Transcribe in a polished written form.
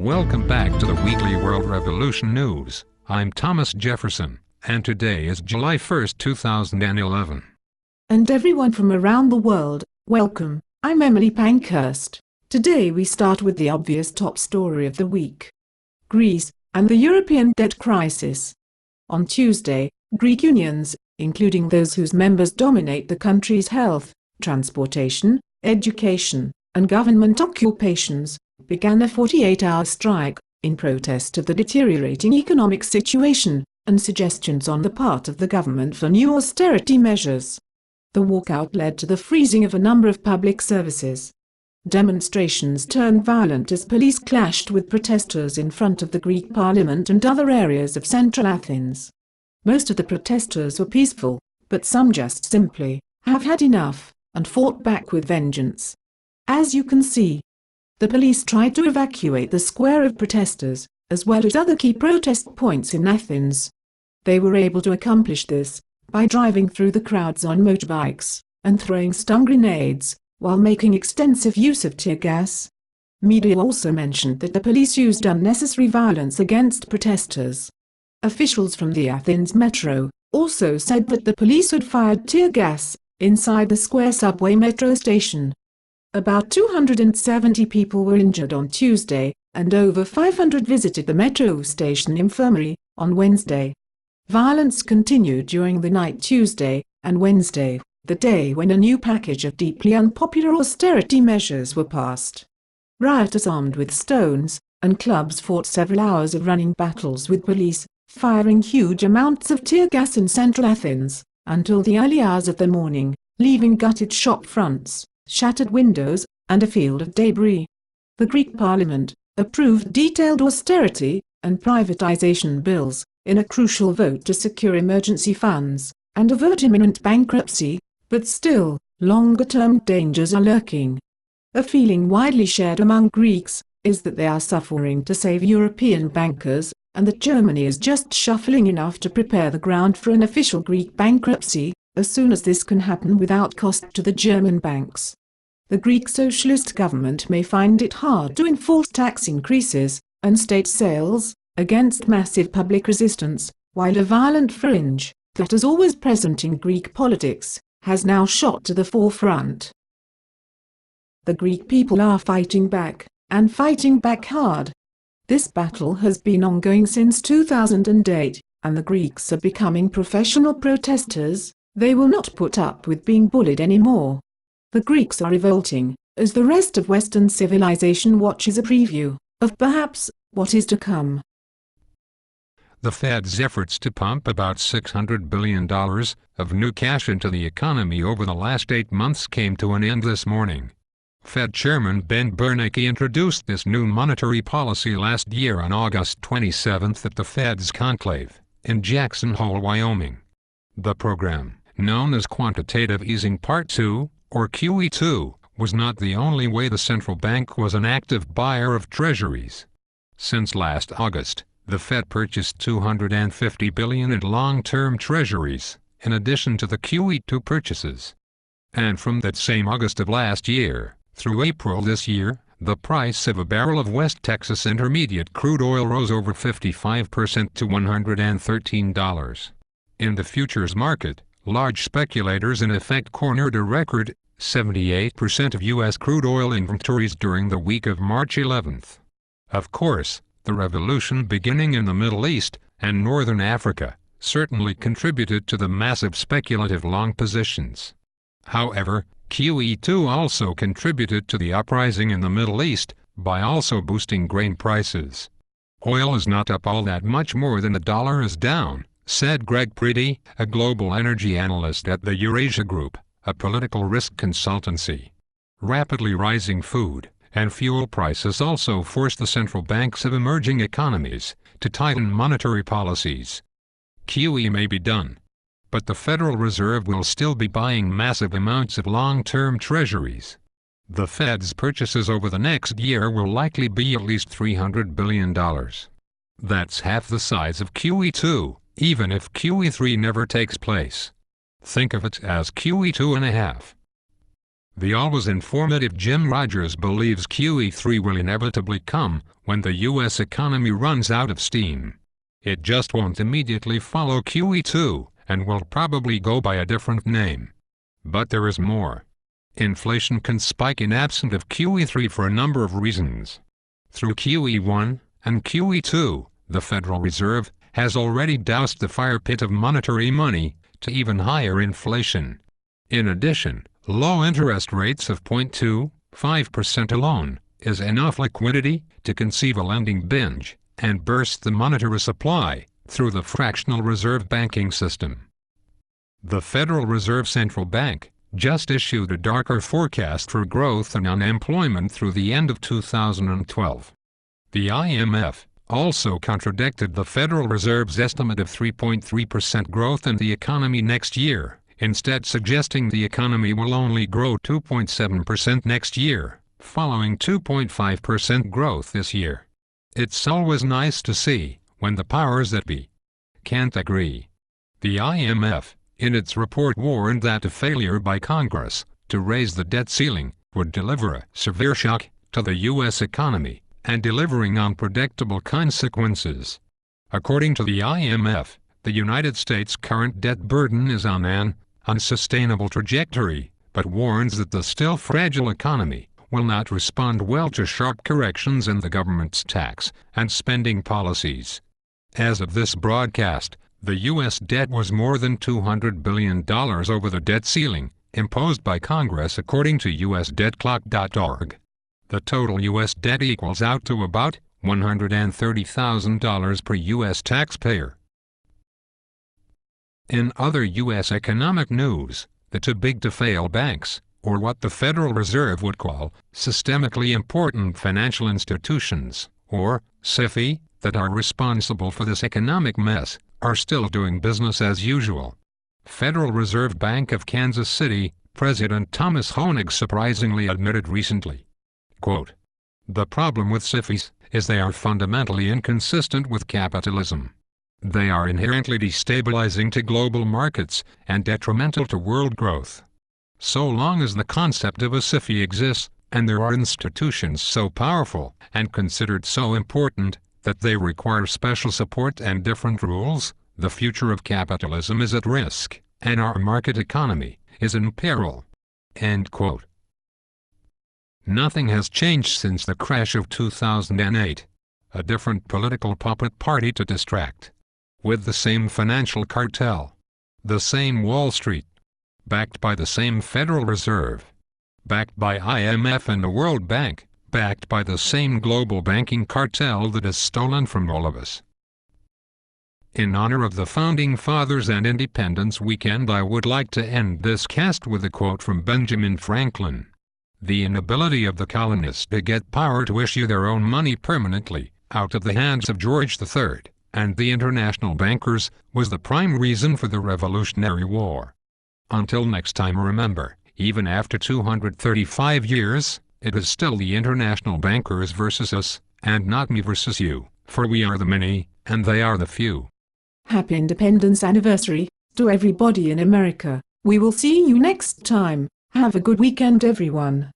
Welcome back to the weekly World Revolution News. I'm Thomas Jefferson, and today is July 1st, 2011. And everyone from around the world, welcome. I'm Emily Pankhurst. Today we start with the obvious top story of the week. Greece and the European debt crisis. On Tuesday, Greek unions, including those whose members dominate the country's health, transportation, education, and government occupations, began a 48-hour strike, in protest of the deteriorating economic situation, and suggestions on the part of the government for new austerity measures. The walkout led to the freezing of a number of public services. Demonstrations turned violent as police clashed with protesters in front of the Greek parliament and other areas of central Athens. Most of the protesters were peaceful, but some just simply have had enough, and fought back with vengeance. As you can see, the police tried to evacuate the square of protesters, as well as other key protest points in Athens. They were able to accomplish this by driving through the crowds on motorbikes, and throwing stun grenades, while making extensive use of tear gas. Media also mentioned that the police used unnecessary violence against protesters. Officials from the Athens metro also said that the police had fired tear gas inside the square subway metro station. About 270 people were injured on Tuesday, and over 500 visited the metro station infirmary on Wednesday. Violence continued during the night Tuesday and Wednesday, the day when a new package of deeply unpopular austerity measures were passed. Rioters armed with stones and clubs fought several hours of running battles with police, firing huge amounts of tear gas in central Athens, until the early hours of the morning, leaving gutted shop fronts, shattered windows, and a field of debris. The Greek parliament approved detailed austerity and privatization bills in a crucial vote to secure emergency funds and avert imminent bankruptcy, but still, longer-term dangers are lurking. A feeling widely shared among Greeks is that they are suffering to save European bankers, and that Germany is just shuffling enough to prepare the ground for an official Greek bankruptcy, as soon as this can happen without cost to the German banks. The Greek socialist government may find it hard to enforce tax increases and state sales against massive public resistance, while a violent fringe, that is always present in Greek politics, has now shot to the forefront. The Greek people are fighting back, and fighting back hard. This battle has been ongoing since 2008, and the Greeks are becoming professional protesters. They will not put up with being bullied anymore. The Greeks are revolting, as the rest of Western civilization watches a preview of perhaps what is to come. The Fed's efforts to pump about $600 billion of new cash into the economy over the last 8 months came to an end this morning. Fed Chairman Ben Bernanke introduced this new monetary policy last year on August 27th at the Fed's conclave in Jackson Hole, Wyoming. The program, known as Quantitative Easing Part 2, or QE2, was not the only way the central bank was an active buyer of treasuries. Since last August, the Fed purchased $250 billion in long-term treasuries, in addition to the QE2 purchases. And from that same August of last year, through April this year, the price of a barrel of West Texas Intermediate crude oil rose over 55% to $113. In the futures market, large speculators in effect cornered a record 78% of U.S. crude oil inventories during the week of March 11th. Of course, the revolution beginning in the Middle East and Northern Africa certainly contributed to the massive speculative long positions. However, QE2 also contributed to the uprising in the Middle East by also boosting grain prices. Oil is not up all that much more than the dollar is down, said Greg Pretty, a global energy analyst at the Eurasia Group, a political risk consultancy. Rapidly rising food and fuel prices also forced the central banks of emerging economies to tighten monetary policies. QE may be done, but the Federal Reserve will still be buying massive amounts of long-term treasuries. The Fed's purchases over the next year will likely be at least $300 billion. That's half the size of QE2, even if QE3 never takes place. Think of it as QE2 and a half. The always informative Jim Rogers believes QE3 will inevitably come when the U.S. economy runs out of steam. It just won't immediately follow QE2 and will probably go by a different name. But there is more. Inflation can spike in absence of QE3 for a number of reasons. Through QE1 and QE2, the Federal Reserve has already doused the fire pit of monetary money to even higher inflation. In addition, low interest rates of 0.25% alone is enough liquidity to conceive a lending binge and burst the monetary supply through the fractional reserve banking system. The Federal Reserve Central Bank just issued a darker forecast for growth and unemployment through the end of 2012. The IMF also contradicted the Federal Reserve's estimate of 3.3% growth in the economy next year, instead suggesting the economy will only grow 2.7% next year, following 2.5% growth this year. It's always nice to see when the powers that be can't agree. The IMF, in its report, warned that a failure by Congress to raise the debt ceiling would deliver a severe shock to the U.S. economy and delivering unpredictable consequences. According to the IMF, the United States' current debt burden is on an unsustainable trajectory, but warns that the still fragile economy will not respond well to sharp corrections in the government's tax and spending policies. As of this broadcast, the U.S. debt was more than $200 billion over the debt ceiling imposed by Congress, according to USDebtClock.org. The total U.S. debt equals out to about $130,000 per U.S. taxpayer. In other U.S. economic news, the too-big-to-fail banks, or what the Federal Reserve would call systemically important financial institutions, or SIFI, that are responsible for this economic mess, are still doing business as usual. Federal Reserve Bank of Kansas City President Thomas Hoenig surprisingly admitted recently, quote, "The problem with SIFIs is they are fundamentally inconsistent with capitalism. They are inherently destabilizing to global markets and detrimental to world growth. So long as the concept of a SIFI exists, and there are institutions so powerful and considered so important that they require special support and different rules, the future of capitalism is at risk, and our market economy is in peril." End quote. Nothing has changed since the crash of 2008. A different political puppet party to distract. With the same financial cartel. The same Wall Street. Backed by the same Federal Reserve. Backed by IMF and the World Bank. Backed by the same global banking cartel that has stolen from all of us. In honor of the Founding Fathers and Independence Weekend, I would like to end this cast with a quote from Benjamin Franklin. "The inability of the colonists to get power to issue their own money permanently out of the hands of George III and the international bankers was the prime reason for the Revolutionary War." Until next time, remember, even after 235 years, it is still the international bankers versus us, and not me versus you, for we are the many, and they are the few. Happy Independence Anniversary to everybody in America. We will see you next time. Have a good weekend, everyone.